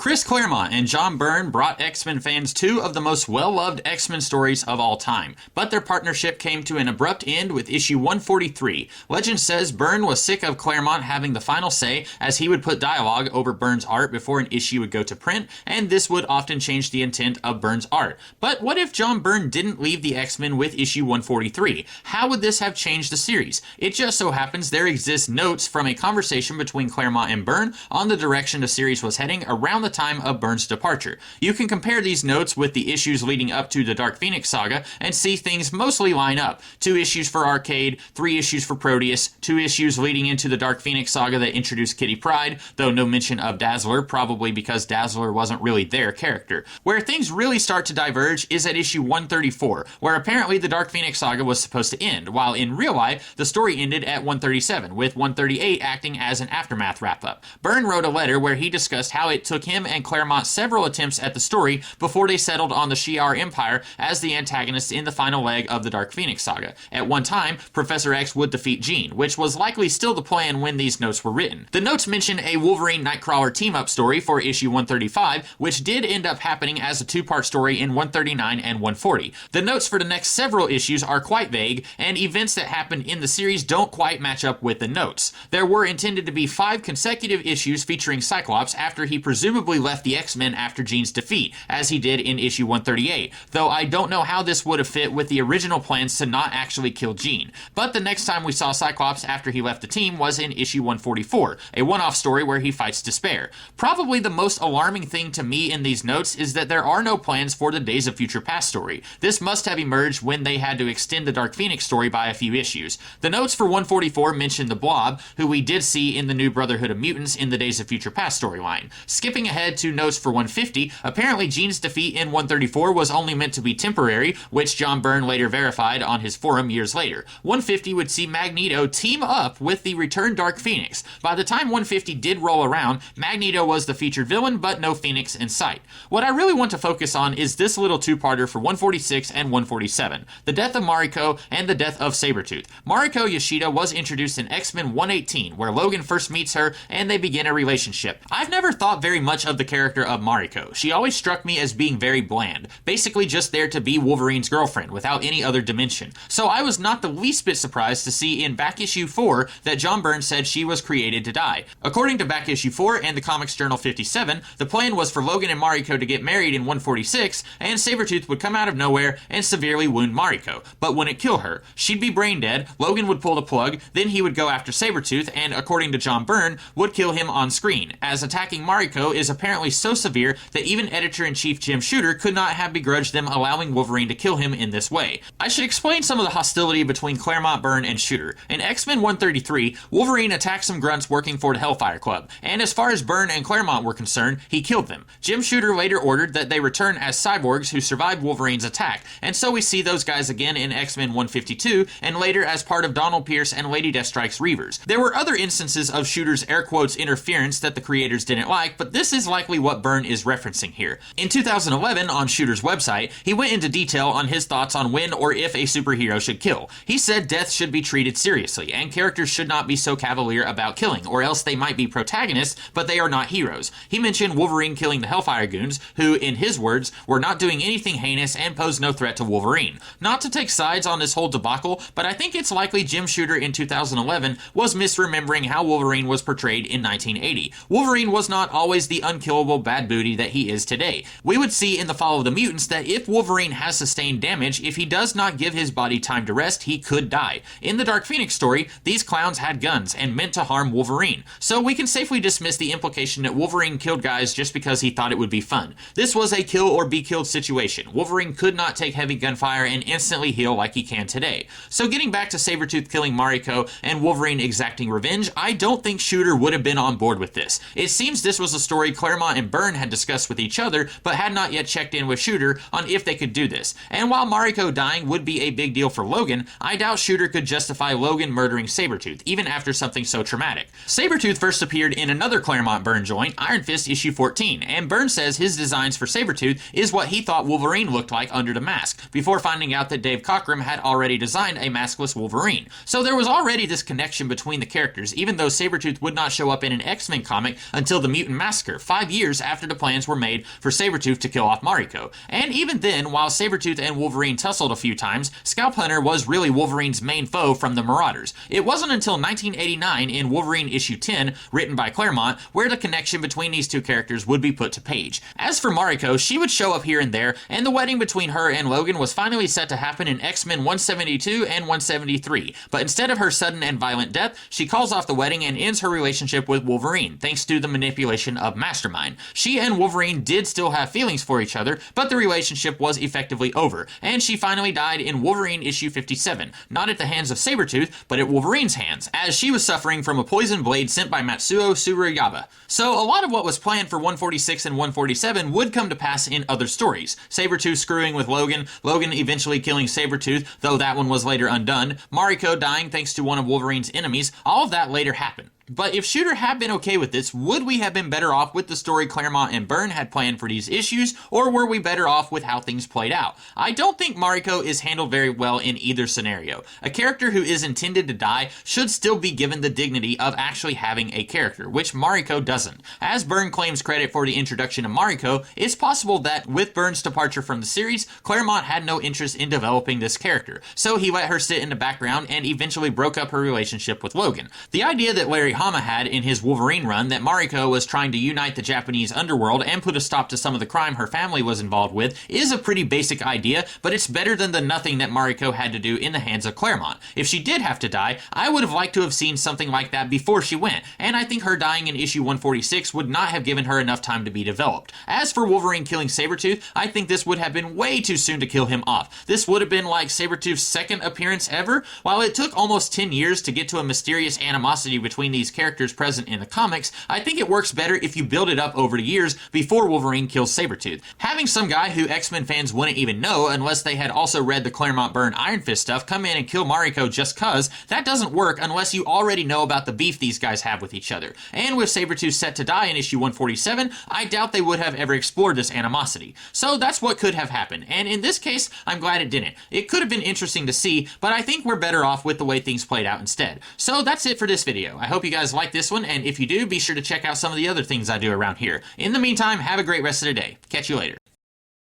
Chris Claremont and John Byrne brought X-Men fans two of the most well-loved X-Men stories of all time, but their partnership came to an abrupt end with issue 143. Legend says Byrne was sick of Claremont having the final say, as he would put dialogue over Byrne's art before an issue would go to print, and this would often change the intent of Byrne's art. But what if John Byrne didn't leave the X-Men with issue 143? How would this have changed the series? It just so happens there exist notes from a conversation between Claremont and Byrne on the direction the series was heading around the time of Byrne's departure. You can compare these notes with the issues leading up to the Dark Phoenix saga and see things mostly line up. 2 issues for Arcade, 3 issues for Proteus, 2 issues leading into the Dark Phoenix saga that introduced Kitty Pryde, though no mention of Dazzler, probably because Dazzler wasn't really their character. Where things really start to diverge is at issue 134, where apparently the Dark Phoenix saga was supposed to end, while in real life, the story ended at 137, with 138 acting as an aftermath wrap-up. Byrne wrote a letter where he discussed how it took him and Claremont several attempts at the story before they settled on the Shi'ar Empire as the antagonists in the final leg of the Dark Phoenix saga. At one time, Professor X would defeat Jean, which was likely still the plan when these notes were written. The notes mention a Wolverine Nightcrawler team-up story for issue 135, which did end up happening as a 2-part story in 139 and 140. The notes for the next several issues are quite vague, and events that happen in the series don't quite match up with the notes. There were intended to be 5 consecutive issues featuring Cyclops after he presumably left the X-Men after Jean's defeat, as he did in issue 138, though I don't know how this would have fit with the original plans to not actually kill Jean. But the next time we saw Cyclops after he left the team was in issue 144, a one-off story where he fights Despair. Probably the most alarming thing to me in these notes is that there are no plans for the Days of Future Past story. This must have emerged when they had to extend the Dark Phoenix story by a few issues. The notes for 144 mention the Blob, who we did see in the new Brotherhood of Mutants in the Days of Future Past storyline. Skipping ahead to notes for 150, apparently Jean's defeat in 134 was only meant to be temporary, which John Byrne later verified on his forum years later. 150 would see Magneto team up with the returned Dark Phoenix. By the time 150 did roll around, Magneto was the featured villain, but no Phoenix in sight. What I really want to focus on is this little two-parter for 146 and 147, the death of Mariko and the death of Sabertooth. Mariko Yoshida was introduced in X-Men 118, where Logan first meets her and they begin a relationship. I've never thought very much of the character of Mariko. She always struck me as being very bland, basically just there to be Wolverine's girlfriend without any other dimension. So I was not the least bit surprised to see in back issue 4 that John Byrne said she was created to die. According to back issue 4 and the Comics Journal 57, the plan was for Logan and Mariko to get married in 146, and Sabertooth would come out of nowhere and severely wound Mariko, but wouldn't kill her. She'd be brain dead, Logan would pull the plug, then he would go after Sabertooth and, according to John Byrne, would kill him on screen, as attacking Mariko is apparently so severe that even Editor-in-Chief Jim Shooter could not have begrudged them allowing Wolverine to kill him in this way. I should explain some of the hostility between Claremont, Byrne, and Shooter. In X-Men 133, Wolverine attacked some grunts working for the Hellfire Club, and as far as Byrne and Claremont were concerned, he killed them. Jim Shooter later ordered that they return as cyborgs who survived Wolverine's attack, and so we see those guys again in X-Men 152, and later as part of Donald Pierce and Lady Deathstrike's Reavers. There were other instances of Shooter's air quotes interference that the creators didn't like, but this is likely what Byrne is referencing here. In 2011, on Shooter's website, he went into detail on his thoughts on when or if a superhero should kill. He said death should be treated seriously, and characters should not be so cavalier about killing, or else they might be protagonists, but they are not heroes. He mentioned Wolverine killing the Hellfire Goons, who, in his words, were not doing anything heinous and posed no threat to Wolverine. Not to take sides on this whole debacle, but I think it's likely Jim Shooter in 2011 was misremembering how Wolverine was portrayed in 1980. Wolverine was not always the unkillable bad booty that he is today. We would see in the Fall of the Mutants that if Wolverine has sustained damage, if he does not give his body time to rest, he could die. In the Dark Phoenix story, these clowns had guns and meant to harm Wolverine, so we can safely dismiss the implication that Wolverine killed guys just because he thought it would be fun. This was a kill or be killed situation. Wolverine could not take heavy gunfire and instantly heal like he can today. So getting back to Sabertooth killing Mariko and Wolverine exacting revenge, I don't think Shooter would have been on board with this. It seems this was a story Claremont and Byrne had discussed with each other, but had not yet checked in with Shooter on if they could do this. And while Mariko dying would be a big deal for Logan, I doubt Shooter could justify Logan murdering Sabertooth, even after something so traumatic. Sabertooth first appeared in another Claremont Byrne joint, Iron Fist issue 14, and Byrne says his designs for Sabertooth is what he thought Wolverine looked like under the mask, before finding out that Dave Cockrum had already designed a maskless Wolverine. So there was already this connection between the characters, even though Sabertooth would not show up in an X-Men comic until the Mutant Massacre, 5 years after the plans were made for Sabertooth to kill off Mariko. And even then, while Sabertooth and Wolverine tussled a few times, Scalp Hunter was really Wolverine's main foe from the Marauders. It wasn't until 1989 in Wolverine issue 10, written by Claremont, where the connection between these two characters would be put to page. As for Mariko, she would show up here and there, and the wedding between her and Logan was finally set to happen in X-Men 172 and 173, but instead of her sudden and violent death, she calls off the wedding and ends her relationship with Wolverine, thanks to the manipulation of Mastermind. She and Wolverine did still have feelings for each other, but the relationship was effectively over, and she finally died in Wolverine issue 57, not at the hands of Sabertooth, but at Wolverine's hands, as she was suffering from a poison blade sent by Matsuo Tsuruyaba. So a lot of what was planned for 146 and 147 would come to pass in other stories. Sabertooth screwing with Logan, Logan eventually killing Sabertooth, though that one was later undone, Mariko dying thanks to one of Wolverine's enemies, all of that later happened. But if Shooter had been okay with this, would we have been better off with the story Claremont and Byrne had planned for these issues, or were we better off with how things played out? I don't think Mariko is handled very well in either scenario. A character who is intended to die should still be given the dignity of actually having a character, which Mariko doesn't. As Byrne claims credit for the introduction of Mariko, it's possible that with Byrne's departure from the series, Claremont had no interest in developing this character, so he let her sit in the background and eventually broke up her relationship with Logan. The idea that Larry Hama had in his Wolverine run that Mariko was trying to unite the Japanese underworld and put a stop to some of the crime her family was involved with is a pretty basic idea, but it's better than the nothing that Mariko had to do in the hands of Claremont. If she did have to die, I would have liked to have seen something like that before she went, and I think her dying in issue 146 would not have given her enough time to be developed. As for Wolverine killing Sabertooth, I think this would have been way too soon to kill him off. This would have been like Sabertooth's second appearance ever. While it took almost 10 years to get to a mysterious animosity between these characters present in the comics, I think it works better if you build it up over the years before Wolverine kills Sabertooth. Having some guy who X-Men fans wouldn't even know unless they had also read the Claremont Byrne Iron Fist stuff come in and kill Mariko just cuz, that doesn't work unless you already know about the beef these guys have with each other. And with Sabertooth set to die in issue 147, I doubt they would have ever explored this animosity. So that's what could have happened, and in this case, I'm glad it didn't. It could have been interesting to see, but I think we're better off with the way things played out instead. So that's it for this video. I hope you guys liked this one, and if you do, be sure to check out some of the other things I do around here. In the meantime, have a great rest of the day. Catch you later.